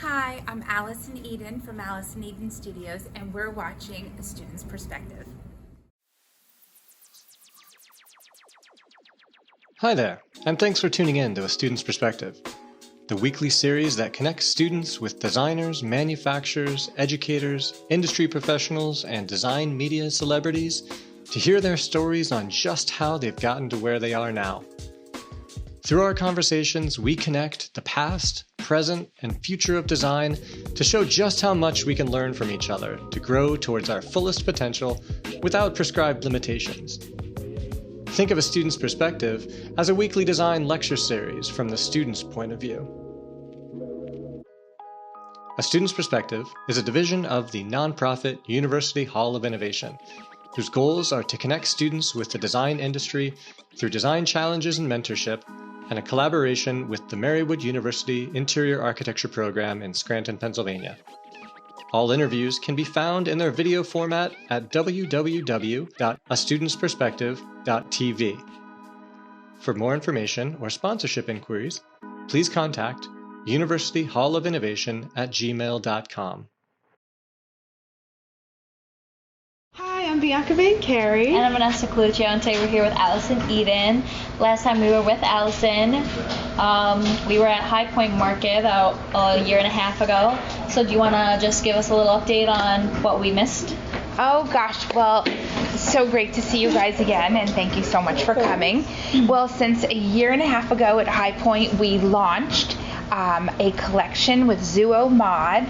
Hi, I'm Allison Eden from Allison Eden Studios, and we're watching A Student's Perspective. Hi there, and thanks for tuning in to A Student's Perspective, the weekly series that connects students with designers, manufacturers, educators, industry professionals, and design media celebrities to hear their stories on just how they've gotten to where they are now. Through our conversations, we connect the past, present, and future of design to show just how much we can learn from each other to grow towards our fullest potential without prescribed limitations. Think of A Student's Perspective as a weekly design lecture series from the student's point of view. A Student's Perspective is a division of the nonprofit University Hall of Innovation, whose goals are to connect students with the design industry through design challenges and mentorship, and a collaboration with the Marywood University Interior Architecture Program in Scranton, Pennsylvania. All interviews can be found in their video format at www.astudentsperspective.tv. For more information or sponsorship inquiries, please contact universityhallofinnovation@gmail.com. Hi, I'm Bianca and Gary. And I'm Vanessa, and today we're here with Allison Eden. Last time we were with Allison, we were at High Point Market about a year and a half ago. So do you want to just give us a little update on what we missed? Oh gosh, well, so great to see you guys again, and thank you so much for coming. Well, since a year and a half ago at High Point, we launched a collection with ZUO Mod,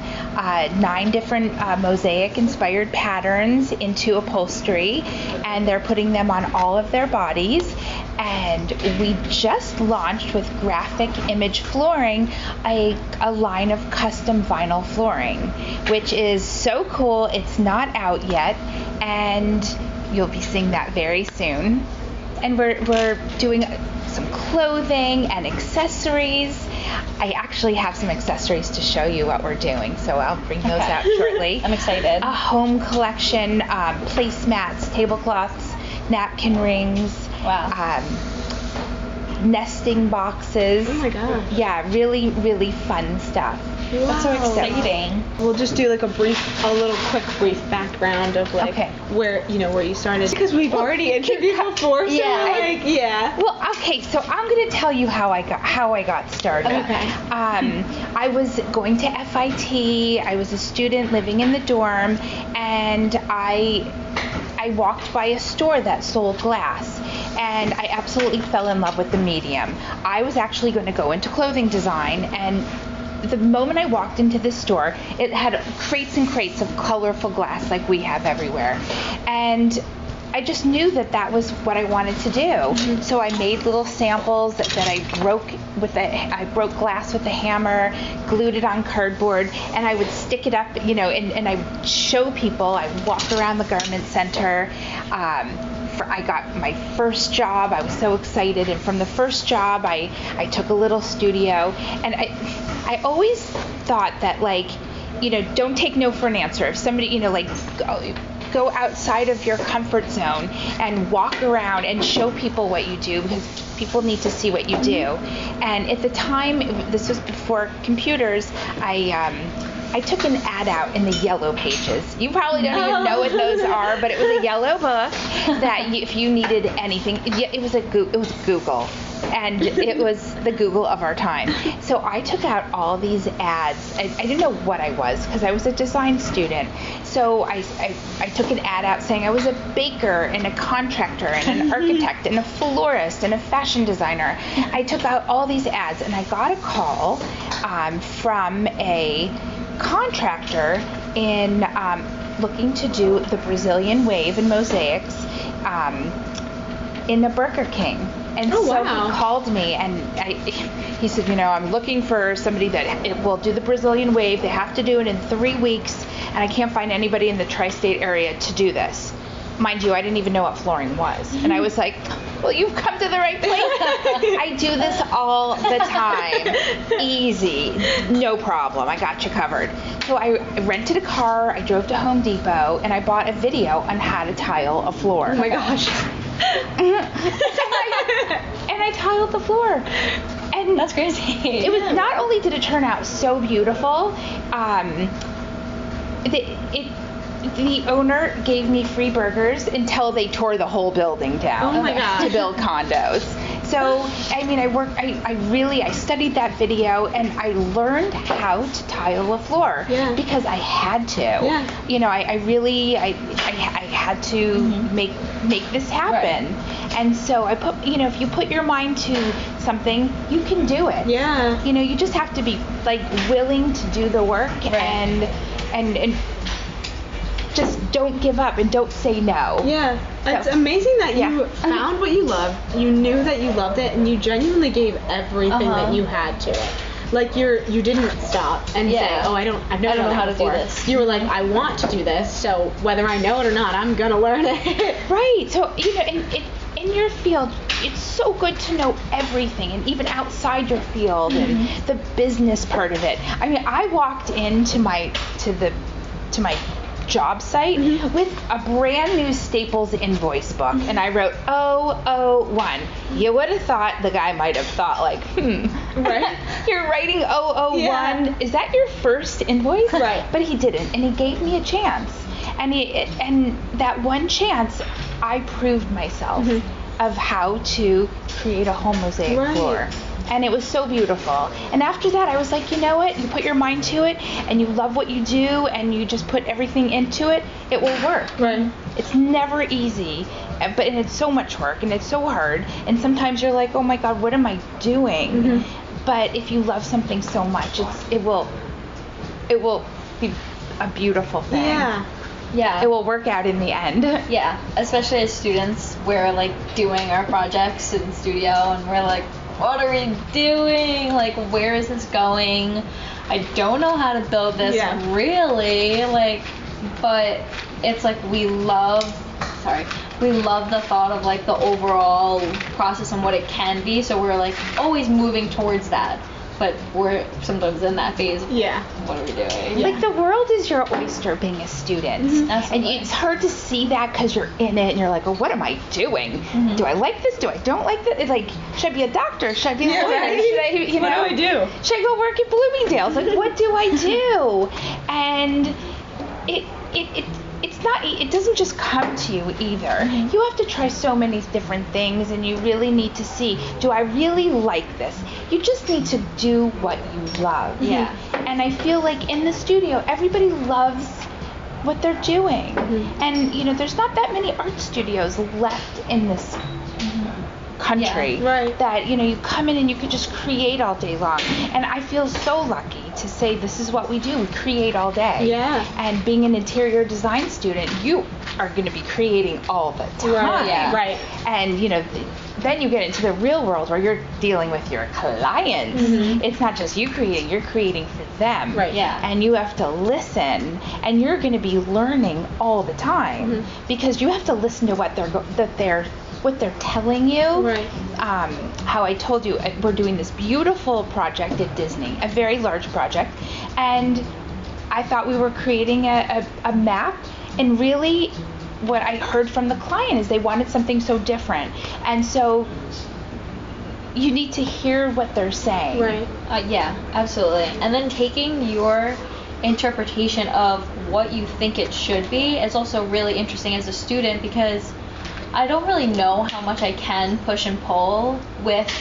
9 different mosaic-inspired patterns into upholstery, and they're putting them on all of their bodies. And we just launched with graphic image flooring a line of custom vinyl flooring, which is so cool. It's not out yet, and you'll be seeing that very soon. And we're doing some clothing and accessories. I actually have some accessories to show you what we're doing, so I'll bring those out shortly. I'm excited. A home collection, placemats, tablecloths, napkin rings. Wow. Nesting boxes. Oh my god. Yeah, really, really fun stuff. Wow. That's so exciting. We'll just do like a brief background of like where you started, because we've already interviewed before. So yeah. Well, okay, so I'm gonna tell you how I got started. Okay. I was going to FIT. I was a student living in the dorm, and I walked by a store that sold glass, and I absolutely fell in love with the medium. I was actually going to go into clothing design, and the moment I walked into this store, it had crates and crates of colorful glass like we have everywhere. And I just knew that was what I wanted to do. Mm-hmm. So I made little samples that I broke glass with a hammer, glued it on cardboard, and I would stick it up, and I would show people. I would walk around the garment center. I got my first job. I was so excited, and from the first job, I took a little studio, and I always thought that, don't take no for an answer. If somebody, go outside of your comfort zone and walk around and show people what you do, because people need to see what you do. And at the time, this was before computers, I took an ad out in the Yellow Pages. You probably don't even know what those are, but it was a yellow book that if you needed anything, it was Google. And it was the Google of our time. So I took out all these ads. I didn't know what I was, because I was a design student. So I took an ad out saying I was a baker and a contractor and an architect and a florist and a fashion designer. I took out all these ads, and I got a call from a contractor in looking to do the Brazilian wave and mosaics in a Burger King. And he called me, and he said, I'm looking for somebody that will do the Brazilian wave. They have to do it in 3 weeks, and I can't find anybody in the tri-state area to do this. Mind you, I didn't even know what flooring was. And I was like, well, you've come to the right place. I do this all the time. Easy. No problem. I got you covered. So I rented a car, I drove to Home Depot, and I bought a video on how to tile a floor. Oh my gosh. And I tiled the floor. And That's crazy. it was, not only did it turn out so beautiful, the owner gave me free burgers until they tore the whole building down Oh my gosh. to build condos. So, I mean, I studied that video and I learned how to tile a floor because I had to. Yeah. You know, I had to make this happen. Right. And so I put, you know, if you put your mind to something, you can do it. Yeah. You know, you just have to be like willing to do the work and just don't give up and don't say no. Yeah. It's amazing that you found what you loved, you knew that you loved it, and you genuinely gave everything that you had to it. Like you didn't stop and say, oh, I've never done how to do this. You were like, I want to do this, so whether I know it or not, I'm gonna learn it. Right. So, you know, in your field, it's so good to know everything, and even outside your field and the business part of it. I mean, I walked into my job site with a brand new Staples invoice book, and I wrote 001. You would have thought the guy might have thought like, right? You're writing 001. Yeah. Is that your first invoice? Right. But he didn't, and he gave me a chance. And that one chance, I proved myself of how to create a home mosaic floor. And it was so beautiful. And after that, I was like, you know what? You put your mind to it, and you love what you do, and you just put everything into it, it will work. Right. It's never easy, and it's so much work, and it's so hard. And sometimes you're like, oh my God, what am I doing? But if you love something so much, it will be a beautiful thing. Yeah. It will work out in the end. Yeah, especially as students, we're like doing our projects in the studio, and we're like, what are we doing? Like, where is this going? I don't know how to build this really, like, but it's like we love the thought of like the overall process and what it can be, so we're like always moving towards that. But we're sometimes in that phase of, what are we doing? Like, the world is your oyster being a student. And it's hard to see that because you're in it and you're like, well, what am I doing? Do I like this? Do I don't like this? It's like, should I be a doctor? Should I be a lawyer? Right. Should I, you know? What do I do? Should I go work at Bloomingdale's? Like, what do I do? And it doesn't just come to you either. You have to try so many different things, and you really need to see, do I really like this? You just need to do what you love. Yeah. And I feel like in the studio, everybody loves what they're doing. And, you know, there's not that many art studios left in this country that, you know, you come in and you can just create all day long. And I feel so lucky to say this is what we do. We create all day. Yeah. And being an interior design student, you are going to be creating all the time. Right. Yeah. Right. And, you know, then you get into the real world where you're dealing with your clients. It's not just you creating, you're creating for them. Right. Yeah. And you have to listen, and you're going to be learning all the time because you have to listen to what they're telling you. Right. How I told you, we're doing this beautiful project at Disney, a very large project, and I thought we were creating a map, and really what I heard from the client is they wanted something so different. And so you need to hear what they're saying. Right. Yeah, absolutely. And then taking your interpretation of what you think it should be is also really interesting as a student, because I don't really know how much I can push and pull with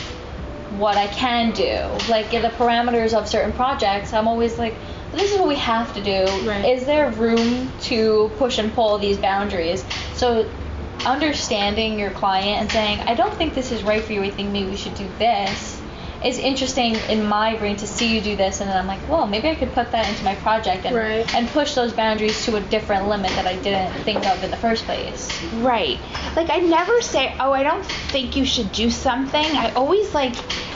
what I can do. Like, in the parameters of certain projects, I'm always like, this is what we have to do. Right. Is there room to push and pull these boundaries? So understanding your client and saying, I don't think this is right for you, I think maybe we should do this, is interesting in my brain to see you do this, and then I'm like, well, maybe I could put that into my project and push those boundaries to a different limit that I didn't think of in the first place. Right. Like, I never say, oh, I don't think you should do something. I always, like,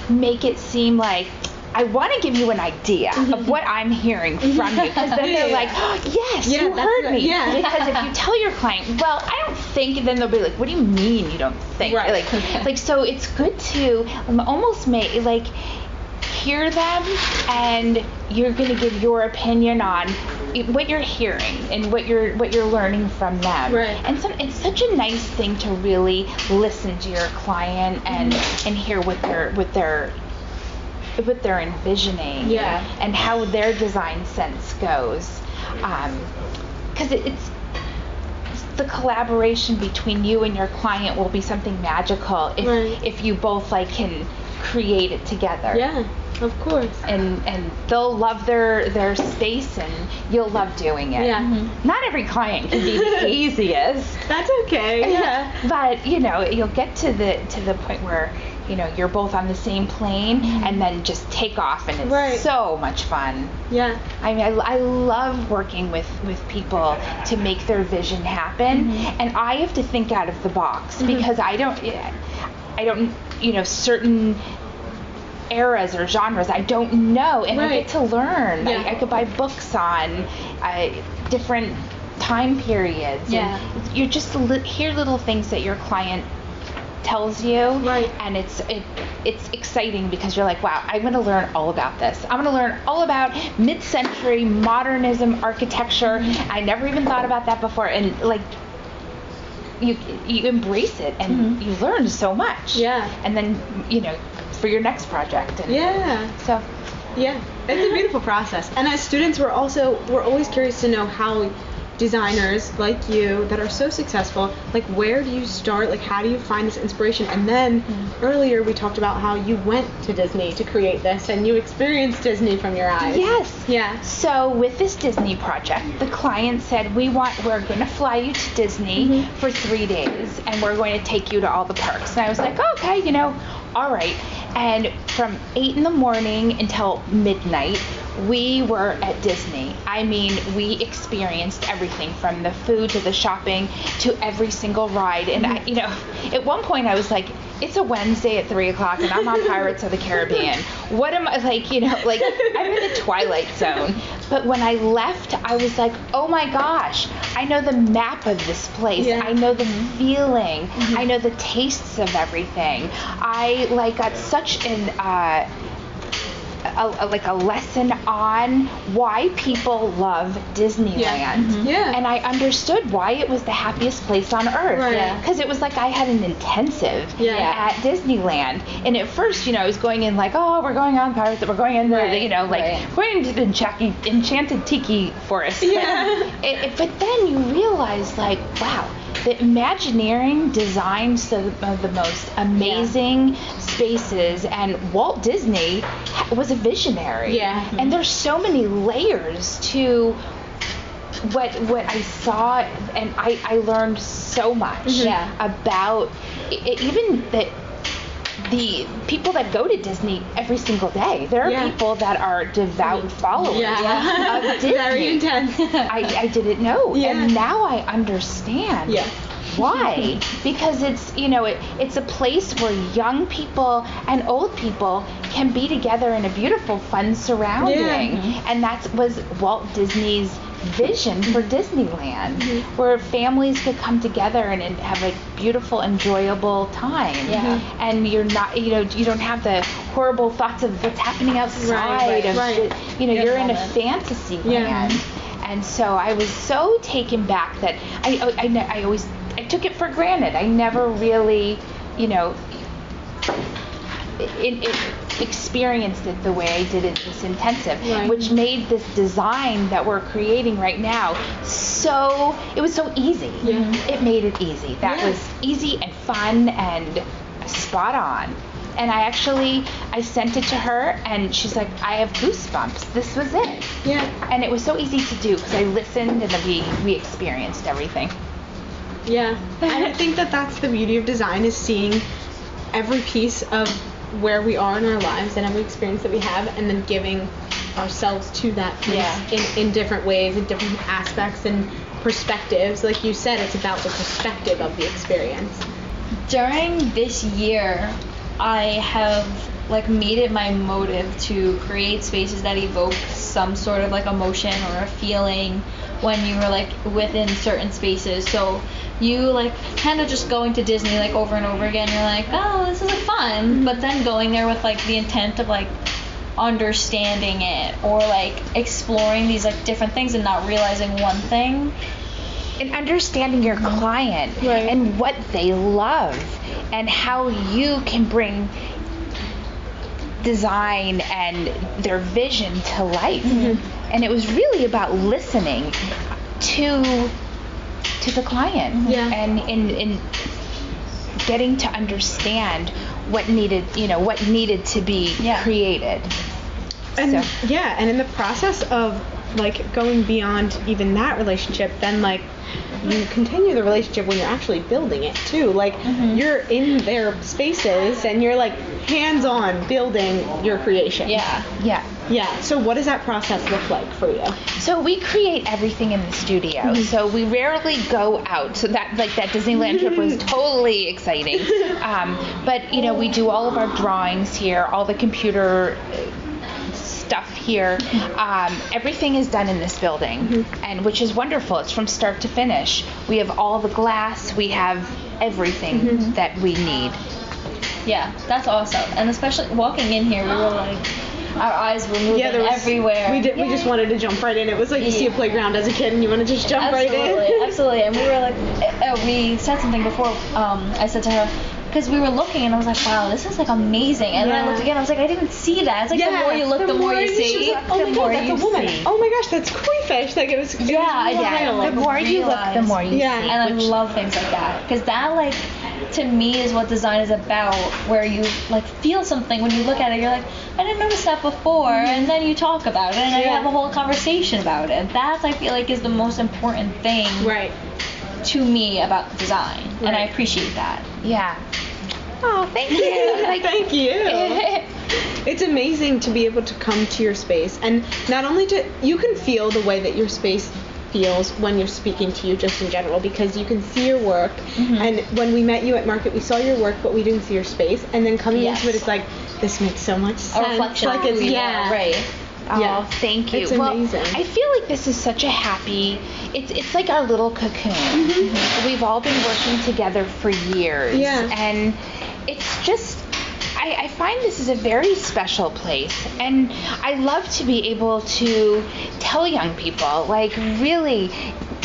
make it seem like I want to give you an idea of what I'm hearing from you, because then they're like, oh, yes, you heard me. Yeah. Because if you tell your client, well, I don't think, then they'll be like, what do you mean you don't think? Right. Like, so it's good to almost make, like, hear them, and you're going to give your opinion on what you're hearing and what you're learning from them. Right. And so it's such a nice thing to really listen to your client and hear what they're what they're envisioning, and how their design sense goes, because it's the collaboration between you and your client will be something magical if you both like can create it together. Yeah, of course. And they'll love their space, and you'll love doing it. Yeah. Not every client can be the easiest. That's okay. Yeah. But you'll get to the point where you're both on the same plane, and then just take off, and it's so much fun. Yeah. I mean, I love working with people to make their vision happen, and I have to think out of the box because I don't certain eras or genres I don't know, and I get to learn. I could buy books on different time periods, and you just hear little things that your client tells you, and it's exciting because you're like, wow, I'm going to learn all about this. I'm going to learn all about mid-century modernism architecture. I never even thought about that before, and like you embrace it, and you learn so much. And then for your next project. And so it's a beautiful process. And as students, we're always curious to know how designers like you that are so successful, like, where do you start? Like, how do you find this inspiration? And then earlier we talked about how you went to Disney to create this, and you experienced Disney from your eyes. Yes. Yeah. So with this Disney project, the client said, we're going to fly you to Disney for 3 days, and we're going to take you to all the parks. And I was like, okay, all right. And from 8 in the morning until midnight, we were at Disney. I mean, we experienced everything from the food to the shopping to every single ride. And at one point I was like, it's a Wednesday at 3:00 and I'm on Pirates of the Caribbean. What am I like? I'm in the Twilight Zone. But when I left, I was like, oh my gosh, I know the map of this place. Yeah. I know the feeling. I know the tastes of everything. I got such an a lesson on why people love Disneyland. And I understood why it was the happiest place on earth. Because it was like I had an intensive at Disneyland. And at first, I was going in like, oh, we're going on Pirates, we're going in going into the Enchanted Tiki Forest. But then you realize, like, wow, the Imagineering designed some of the most amazing spaces, and Walt Disney was a visionary. And there's so many layers to what I saw, and I learned so much about even the people that go to Disney every single day. There are people that are devout followers of Disney. Very intense. I didn't know, and now I understand. Why? Because it's it's a place where young people and old people can be together in a beautiful, fun surrounding, and that was Walt Disney's vision for Disneyland, where families could come together and have a beautiful, enjoyable time. And you're not, you don't have the horrible thoughts of what's happening outside. You're in a fantasy land. And so I was so taken back that I took it for granted. I never really, experienced it the way I did it this intensive, which made this design that we're creating right now it was so easy. It made it easy. That was easy and fun and spot on. And I sent it to her, and she's like, I have goosebumps. This was it. And it was so easy to do because I listened, and then we experienced everything. And I think that's the beauty of design, is seeing every piece of where we are in our lives and every experience that we have, and then giving ourselves to that place in different ways, in different aspects and perspectives. Like you said, it's about the perspective of the experience. During this year, I have made it my motive to create spaces that evoke some sort of emotion or a feeling when you were within certain spaces. So you kind of just going to Disney over and over again, you're like, oh, this is fun, but then going there with the intent of understanding it or exploring these different things and not realizing one thing. And understanding your client and what they love, and how you can bring design and their vision to life. And it was really about listening to the client and in getting to understand what needed to be created. And and in the process of like going beyond even that relationship, then like you continue the relationship when you're actually building it too. Like you're in their spaces and you're like hands-on building your creation. Yeah. So what does that process look like for you? So we create everything in the studio. So we rarely go out. So that Disneyland trip was totally exciting. But we do all of our drawings here, all the computer stuff here. Everything is done in this building, and which is wonderful. It's from start to finish. We have all the glass. We have everything that we need. Yeah, that's awesome. And especially walking in here, we were like, our eyes were moving everywhere. We just wanted to jump right in. It was like you see a playground as a kid and you want to just jump right in. Absolutely. And we were like, we said something before. I said to her, because we were looking and I was like, wow, this is like amazing. And then I looked again, I was like, I didn't see that. It's like the more you look, the more you see. Like, oh my god, that's a woman. Oh my gosh, that's crayfish. Like it was The more you look, the more you see. And I love things like that. Because that, like, to me is what design is about, where you like feel something when you look at it. You're like, I didn't notice that before, and then you talk about it, and then you have a whole conversation about it. That, I feel like, is the most important thing to me about design, and I appreciate that. Yeah. Oh, thank you. Thank you. It's amazing to be able to come to your space, and not only you can feel the way that your space feels when you're speaking to you just in general, because you can see your work, and when we met you at market we saw your work but we didn't see your space, and then coming into it it's like, this makes so much sense. A reflection. Like it's, right. Oh, thank you. It's amazing. Well, I feel like this is such a happy, it's like our little cocoon. We've all been working together for years. And it's just, I find this is a very special place, and I love to be able to tell young people, like, really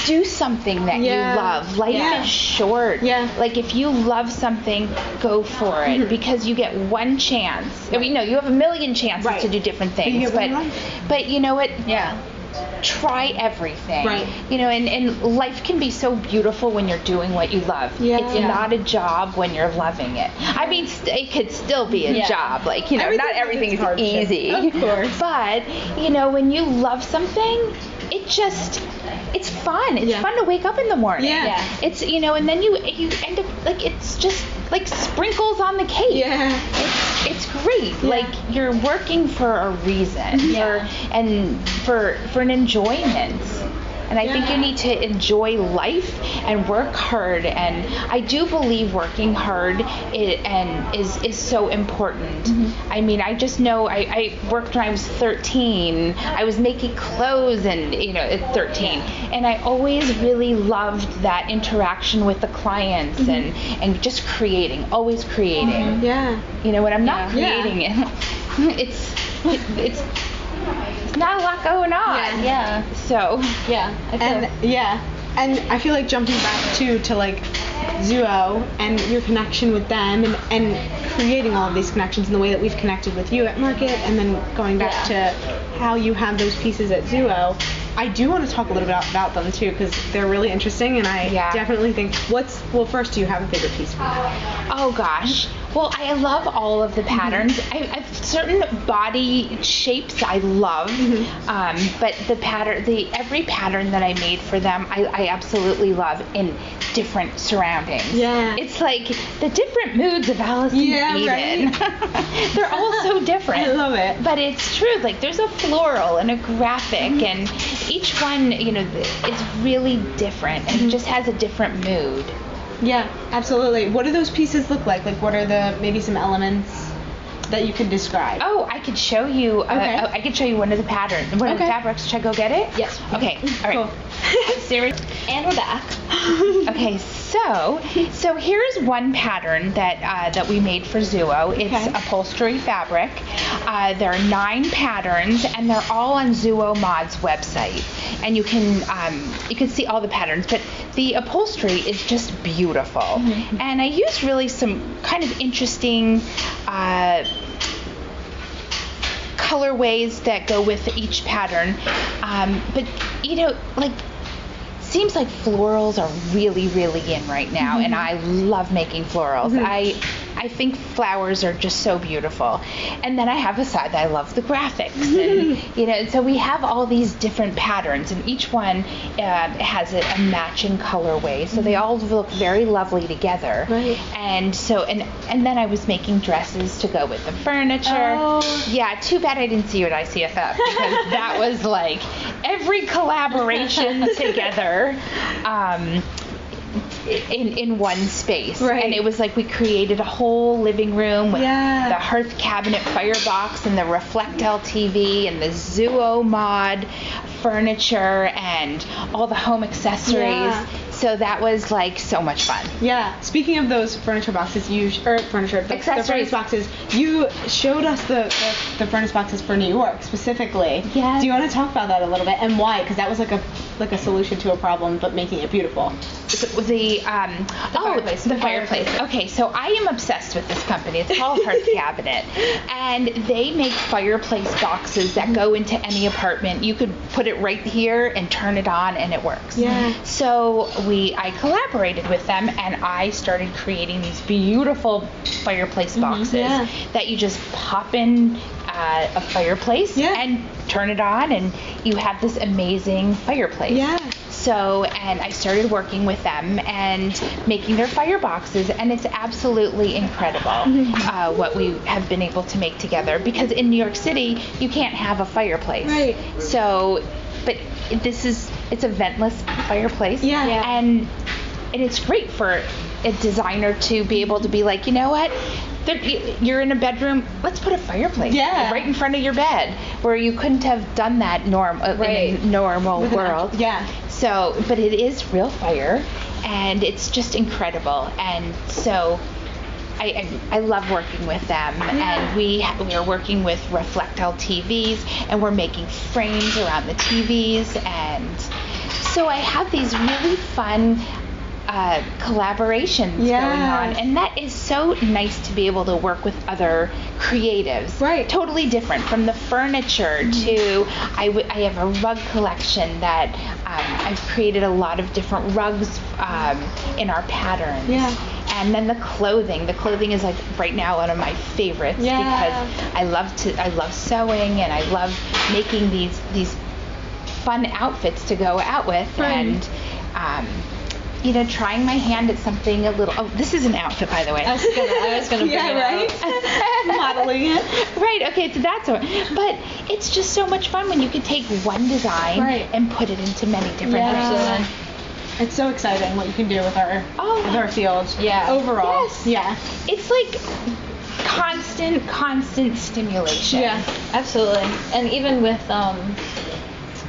do something that you love. Life is short. Like, if you love something, go for it, because you get one chance. I mean, no, you have a million chances to do different things, but you know what? Try everything. And life can be so beautiful when you're doing what you love. It's not a job when you're loving it. I mean, it could still be a job. Like, not everything is easy. Of course. But, when you love something, it's fun. It's fun to wake up in the morning. It's, and then you end up, like, it's just like sprinkles on the cake. It's great. Like, you're working for a reason. And for an enjoyment. And I think you need to enjoy life and work hard. And I do believe working hard is so important. I mean, I just know I worked when I was 13. I was making clothes at 13. And I always really loved that interaction with the clients and just creating, always creating. When I'm not creating it, it's not a lot going on. So and I feel like jumping back to like ZUO and your connection with them and creating all of these connections in the way that we've connected with you at market, and then going back to how you have those pieces at ZUO. I do want to talk a little bit about them too, because they're really interesting, and I definitely think first, do you have a favorite piece from them? Oh gosh. Well, I love all of the patterns. I've certain body shapes I love, but every pattern that I made for them, I absolutely love in different surroundings. It's like the different moods of Allison Eden. They're all so different. I love it. But it's true. Like, there's a floral and a graphic, and each one, is really different and just has a different mood. Yeah, absolutely. What do those pieces look like? Like, what are maybe some elements that you could describe? Oh, I could show you. I could show you one of the patterns, one of the fabrics. Should I go get it? Yes. Okay. All right. Cool. Serious. And we're back. Okay, so here's one pattern that we made for ZUO. It's upholstery fabric. There are 9 patterns, and they're all on ZUO Mod's website, and you can see all the patterns. But the upholstery is just beautiful, and I used really some kind of interesting colorways that go with each pattern. But seems like florals are really, really in right now, and I love making florals. I think flowers are just so beautiful. And then I have a side that I love the graphics, and so we have all these different patterns, and each one has a matching colorway, so they all look very lovely together. Right. And so and then I was making dresses to go with the furniture. Oh. Yeah, too bad I didn't see you at ICFF, because that was like every collaboration together. In one space. Right. And it was like we created a whole living room with Yeah. the Hearthcabinet firebox and the Reflectel TV and the ZUO Mod furniture and all the home accessories. Yeah. So that was like so much fun. Yeah. Speaking of those furniture boxes, the Accessories. furnace boxes, you showed us the furnace boxes for New York specifically. Yes. Do you want to talk about that a little bit and why? Because that was like a solution to a problem, but making it beautiful. The fireplace. The fireplace. Okay, so I am obsessed with this company. It's called Hearthcabinet, and they make fireplace boxes that go into any apartment. You could put it right here and turn it on, and it works. Yeah. So I collaborated with them, and I started creating these beautiful fireplace boxes that you just pop in a fireplace and turn it on, and you have this amazing fireplace. Yeah. So, and I started working with them and making their fire boxes, and it's absolutely incredible what we have been able to make together, because in New York City, you can't have a fireplace. Right. So, but it's a ventless fireplace. Yeah. And it's great for a designer to be able to be like, you know what? You're in a bedroom, let's put a fireplace right in front of your bed, where you couldn't have done that in a normal world. Yeah. So, but it is real fire, and it's just incredible. And so I love working with them, and we are working with Reflectel TVs, and we're making frames around the TVs, and so I have these really fun collaborations going on, and that is so nice to be able to work with other creatives. Right. Totally different from the furniture to I have a rug collection that I've created a lot of different rugs in our patterns. Yeah. And then the clothing. The clothing is like right now one of my favorites because I love sewing, and I love making these fun outfits to go out with, and trying my hand at something a little. Oh, this is an outfit, by the way. I was gonna bring it right. Modeling it. Right. Okay. So that's one. But it's just so much fun when you can take one design and put it into many different things. It's so exciting what you can do with our field. Yeah. Overall. Yes. Yeah. It's like constant stimulation. Yeah. Absolutely. And even with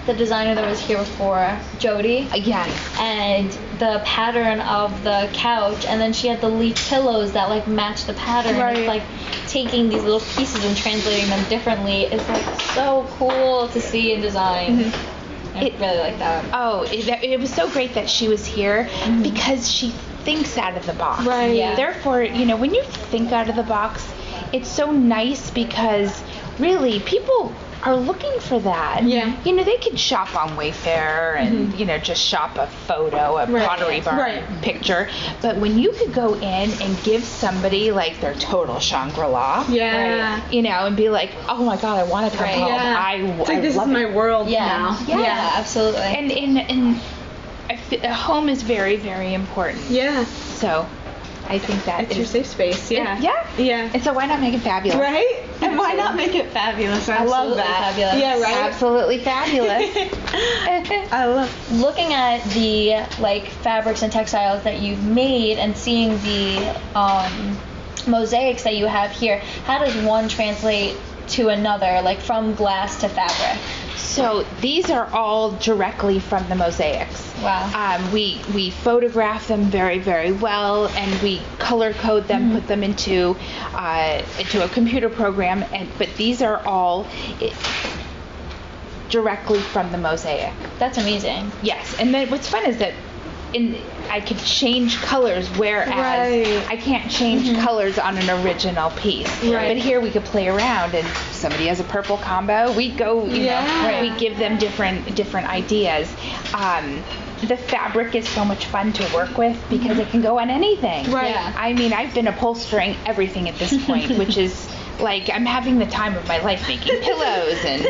the designer that was here before, Jody. Yes. And the pattern of the couch, and then she had the leaf pillows that like match the pattern. Right. It's like taking these little pieces and translating them differently. It's like so cool to see in design. I really like that. Oh, it was so great that she was here because she thinks out of the box. Right. Yeah. Therefore, when you think out of the box, it's so nice because really people are looking for that. Yeah. They could shop on Wayfair and, just shop a photo, a Pottery Barn picture. But when you could go in and give somebody like their total Shangri-La, and be like, oh my God, I want to come home. Yeah. It's like, I this love is my world Yeah. now. Yeah, absolutely. And a home is very, very important. Yeah. So I think that It's your safe space. Yeah. Yeah. And so why not make it fabulous? Right? And why not make it fabulous? I love that. Fabulous. Yeah, right? Absolutely fabulous. I love Looking at the like fabrics and textiles that you've made and seeing the mosaics that you have here, how does one translate to another, like from glass to fabric? So these are all directly from the mosaics. Wow. We photograph them very, very well, and we color code them, put them into a computer program. But these are all directly from the mosaic. That's amazing. Yes, and then what's fun is that I could change colors, whereas I can't change colors on an original piece. But here we could play around, and somebody has a purple combo, we go, you know, we give them different ideas. The fabric is so much fun to work with because it can go on anything. I mean, I've been upholstering everything at this point, which is like I'm having the time of my life making pillows and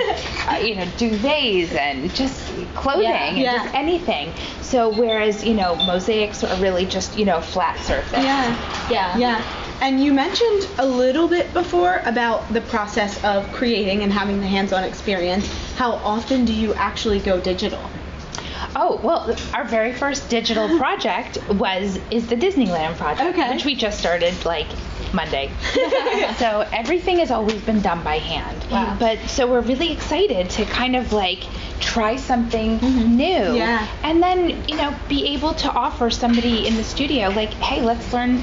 you know, duvets and just clothing and just anything. So whereas, you know, mosaics are really just, you know, flat surface. And you mentioned a little bit before about the process of creating and having the hands-on experience. How often do you actually go digital? Oh, well, our very first digital project is the Disneyland project, which we just started like Monday. So everything has always been done by hand. But so we're really excited to kind of like try something new. And then, you know, be able to offer somebody in the studio like, hey, let's learn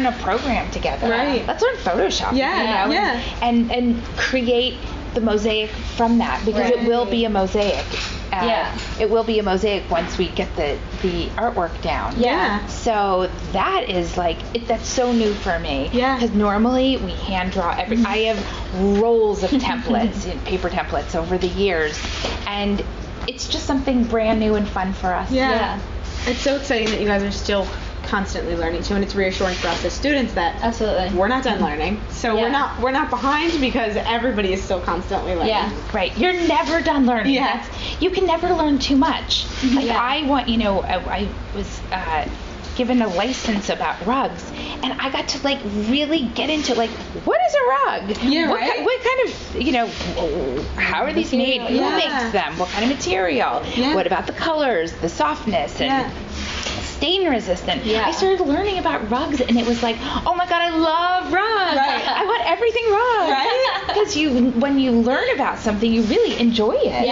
a program together. Let's learn Photoshop. You know, and create the mosaic from that, because it will be a mosaic. It will be a mosaic once we get the artwork down. So that is like that's so new for me. Because normally we hand draw I have rolls of templates, paper templates over the years, and it's just something brand new and fun for us. It's so exciting that you guys are still constantly learning too, and it's reassuring for us as students that we're not done learning. So we're not behind, because everybody is still constantly learning. You're never done learning. You can never learn too much. Like I was given a license about rugs, and I got to like really get into like, what is a rug? What kind of, you know, how are these made? Who makes them? What kind of material? What about the colors, the softness, and stain resistant. I started learning about rugs, and it was like, oh my god, I love rugs. I want everything rug. Because when you learn about something, you really enjoy it.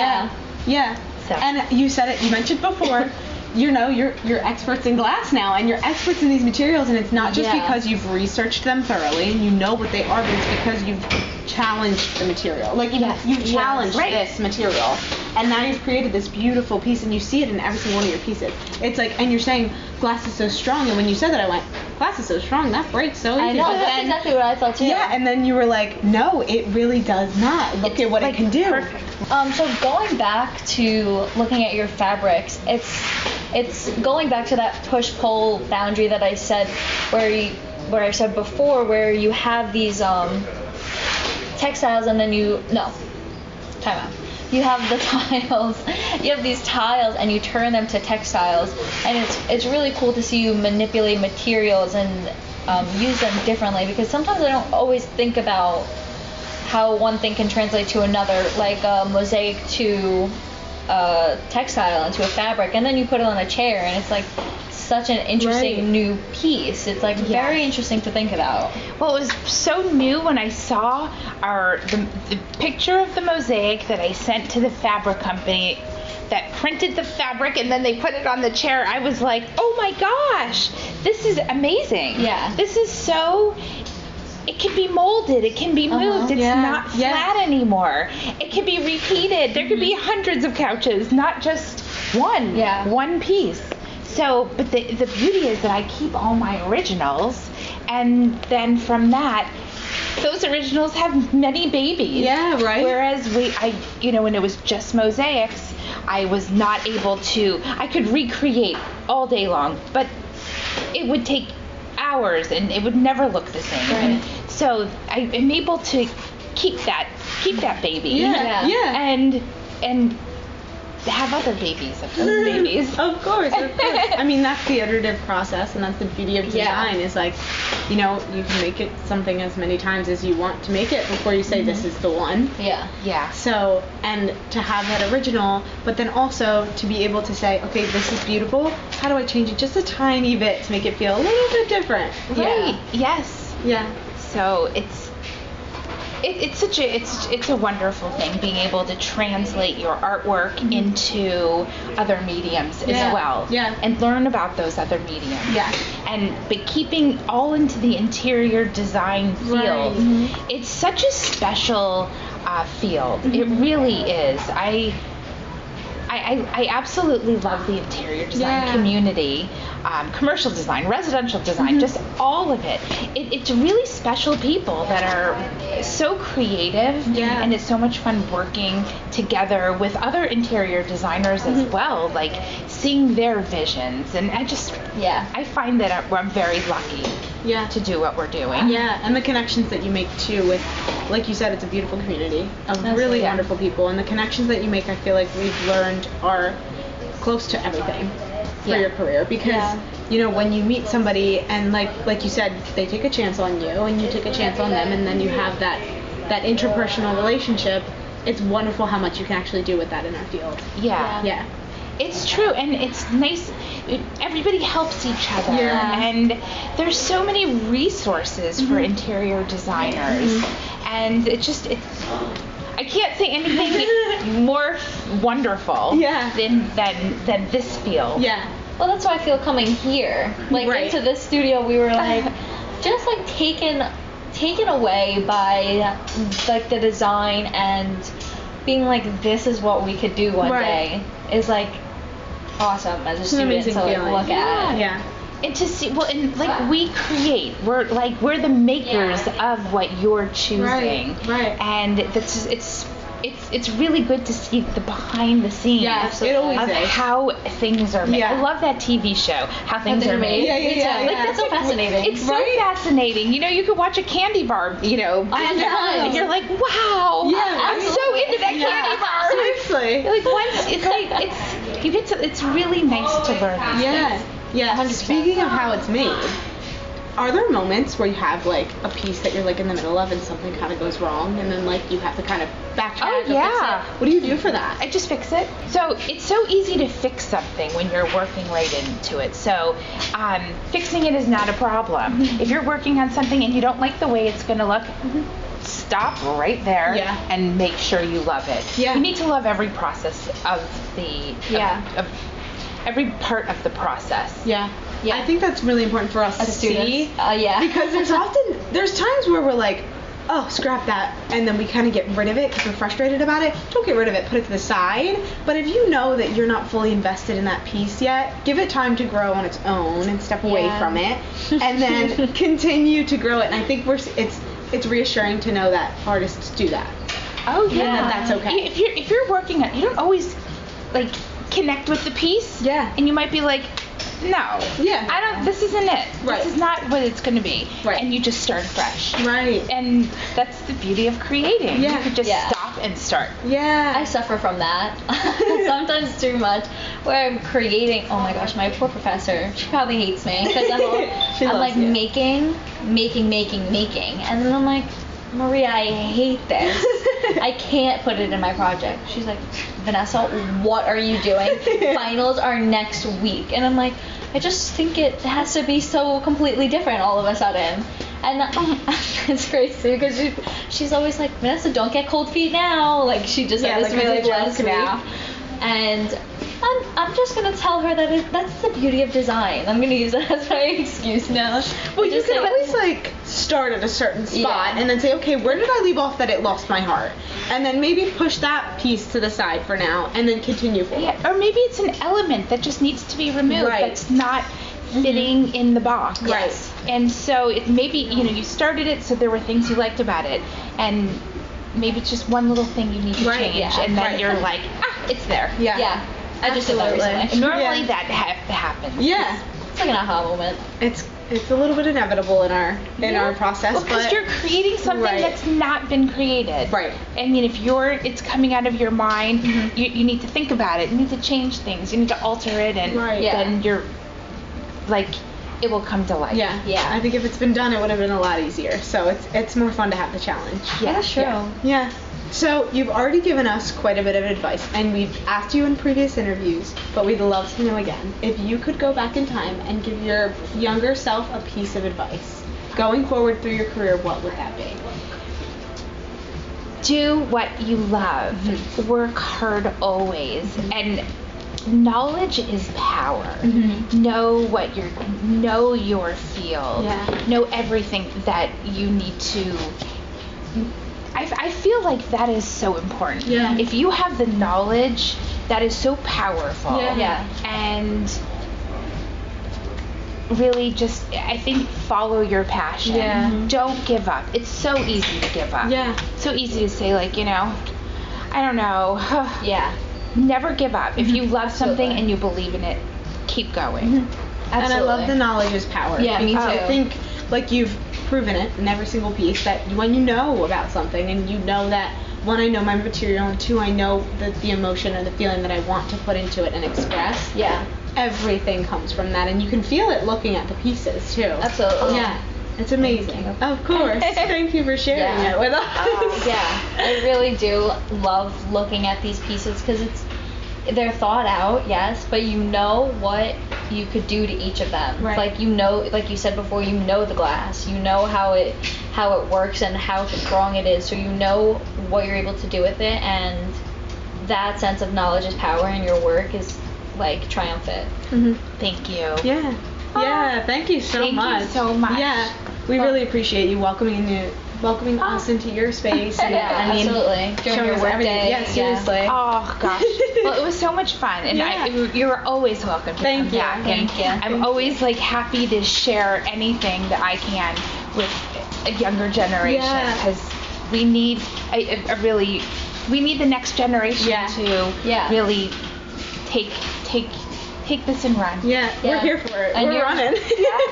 So. And you said it. You mentioned before. You know, you're experts in glass now, and you're experts in these materials, and it's not just because you've researched them thoroughly and you know what they are, but it's because you've challenged the material. Like you've challenged this material, and now you've created this beautiful piece, and you see it in every single one of your pieces. It's like, and you're saying glass is so strong, and when you said that, I went, glass is so strong, that breaks so easy. I know, that's exactly what I thought too. And then you were like, no, it really does not. Look at what it can do. Perfect. So going back to looking at your fabrics, it's going back to that push-pull boundary that I said, where I said before, where you have these textiles, and then time out. You have the tiles. You have these tiles, and you turn them to textiles, and it's really cool to see you manipulate materials and use them differently, because sometimes I don't always think about how one thing can translate to another, like a mosaic to a textile into a fabric, and then you put it on a chair, and it's like such an interesting new piece. It's like very interesting to think about. Well, it was so new when I saw the picture of the mosaic that I sent to the fabric company that printed the fabric, and then they put it on the chair. I was like, oh my gosh, this is amazing. This is so... It can be molded. It can be moved. It's not flat anymore. It can be repeated. There could be hundreds of couches, not just one piece. So, but the beauty is that I keep all my originals, and then from that, those originals have many babies. Whereas when it was just mosaics, I was not able to. I could recreate all day long, but it would take hours, and it would never look the same. So I'm able to keep that baby. And have other babies of those babies. Of course. I mean, that's the iterative process, and that's the beauty of design. Is like, you know, you can make it something as many times as you want to make it before you say this is the one. So, and to have that original, but then also to be able to say, okay, this is beautiful. How do I change it just a tiny bit to make it feel a little bit different? So it's a wonderful thing being able to translate your artwork into other mediums as well, and learn about those other mediums. But keeping all into the interior design field, it's such a special field. It really is. I absolutely love the interior design community, commercial design, residential design, just all of it. It's really special people that are so creative, and it's so much fun working together with other interior designers as well, like seeing their visions. And I find that I'm very lucky to do what we're doing. Yeah, and the connections that you make too with, like you said, it's a beautiful community of really wonderful people, and the connections that you make, I feel like we've learned are close to everything for your career, because you know, when you meet somebody and like you said, they take a chance on you and you take a chance on them, and then you have that interpersonal relationship. It's wonderful how much you can actually do with that in our field. Yeah. It's true, and it's nice. Everybody helps each other, and there's so many resources for interior designers, and I can't say anything more wonderful than this field. Yeah. Well, that's why I feel coming here, like into this studio, we were like, just like taken away by like the design and being like, this is what we could do one day is like awesome as a student to like look at. Yeah. And to see, we create. We're the makers of what you're choosing. Right. And it's really good to see the behind the scenes it always of is. how things are made. I love that TV show, How Things Are Made. That's so fascinating. It's so fascinating. You know, you could watch a candy bar, you know, and you're like, wow, I'm so into that candy bar. Seriously. Like once it's really nice to learn these things. Yeah. Speaking of how it's made, are there moments where you have like a piece that you're like in the middle of and something kind of goes wrong, and then like you have to kind of backtrack fix it? What do you do for that? I just fix it. So it's so easy to fix something when you're working right into it. So fixing it is not a problem. If you're working on something and you don't like the way it's going to look, stop right there and make sure you love it. You need to love every process of of every part of the process. I think that's really important for us to see. Because there's times where we're like, oh, scrap that, and then we kind of get rid of it because we're frustrated about it. Don't get rid of it, put it to the side. But if you know that you're not fully invested in that piece yet, give it time to grow on its own and step away from it, and then continue to grow it. And I think it's reassuring to know that artists do that. Oh yeah, and that's okay. If you're working on, you don't always like connect with the piece. And you might be like, no. This isn't it. This is not what it's going to be. And you just start fresh. And that's the beauty of creating. You could just stop and start. I suffer from that. Sometimes too much. Where I'm creating, oh my gosh, my poor professor, she probably hates me because I'm like making. And then I'm like, Maria, I hate this. I can't put it in my project. She's like, Vanessa, what are you doing? Finals are next week. And I'm like, I just think it has to be so completely different all of a sudden. And it's crazy because she's always like, Vanessa, don't get cold feet now. Like, she just had this really list now. And I'm just going to tell her that that's the beauty of design. I'm going to use it as my excuse now. Well, you can always like start at a certain spot and then say, okay, where did I leave off that it lost my heart? And then maybe push that piece to the side for now and then continue forward. Or maybe it's an element that just needs to be removed that's not fitting in the box. And so maybe, you started it so there were things you liked about it, and maybe it's just one little thing you need to change, and then you're like, it's there. I just did that recently. And normally that happens. It's like an aha moment. It's a little bit inevitable in our process, because you're creating something that's not been created. I mean, if it's coming out of your mind, you need to think about it. You need to change things. You need to alter it, and then you're like, it will come to life. I think if it's been done, it would have been a lot easier. So it's more fun to have the challenge. That's true. So you've already given us quite a bit of advice, and we've asked you in previous interviews, but we'd love to know again. If you could go back in time and give your younger self a piece of advice, going forward through your career, what would that be? Do what you love. Work hard always. And knowledge is power. Know your field. Know everything that you need to. I feel like that is so important. If you have the knowledge that is so powerful. Yeah. And really just, I think, follow your passion. Yeah. Don't give up. It's so easy to give up. Yeah. So easy to say, like, I don't know. Yeah. Never give up. If you love something Absolutely. and you believe in it, keep going. Absolutely. And I love the knowledge is power. Yeah, me I too. think, like, you've proven it in every single piece that when you know about something and you know that, one, I know my material, and two, I know the emotion and the feeling that I want to put into it and express. Yeah. Everything comes from that, and you can feel it looking at the pieces too. Absolutely. Yeah, it's amazing. Of course. Thank you for sharing Yeah. it with us. Yeah, I really do love looking at these pieces because they're thought out, yes, but you know what you could do to each of them. Right. Like like you said before, you know the glass, you know how it works and how strong it is, so you know what you're able to do with it, and that sense of knowledge is power, and your work is like triumphant. Thank you. Yeah. Yeah, thank you so Thank you much. so much. Yeah, we really appreciate you welcoming us into your space. And, Yeah, I mean, absolutely. During showing your us work everything. day. Yeah, seriously. Oh gosh. Well, it was so much fun, and Yeah. you're always welcome to Thank come you. back. Thank and you. I'm always like happy to share anything that I can with a younger generation, Yeah. because we need we need the next generation Yeah. to Yeah. really take this and run. Yeah, we're Yeah. here for it. And We're you're- running.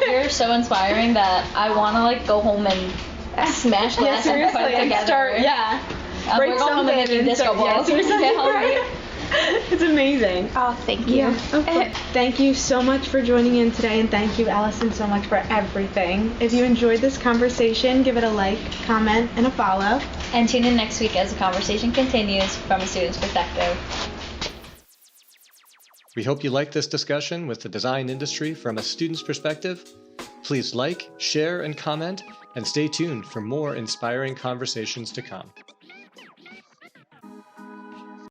You're so inspiring that I want to like go home and smash Yeah, glass and seriously, put it and together. start, yeah. We're going home and making disco yeah, balls. seriously. Yeah. It's amazing. Oh, thank you. Yeah, of course. Thank you so much for joining in today, and thank you, Allison, so much for everything. If you enjoyed this conversation, give it a like, comment, and a follow. And tune in next week as the conversation continues from a student's perspective. We hope you liked this discussion with the design industry from a student's perspective. Please like, share, and comment, and stay tuned for more inspiring conversations to come.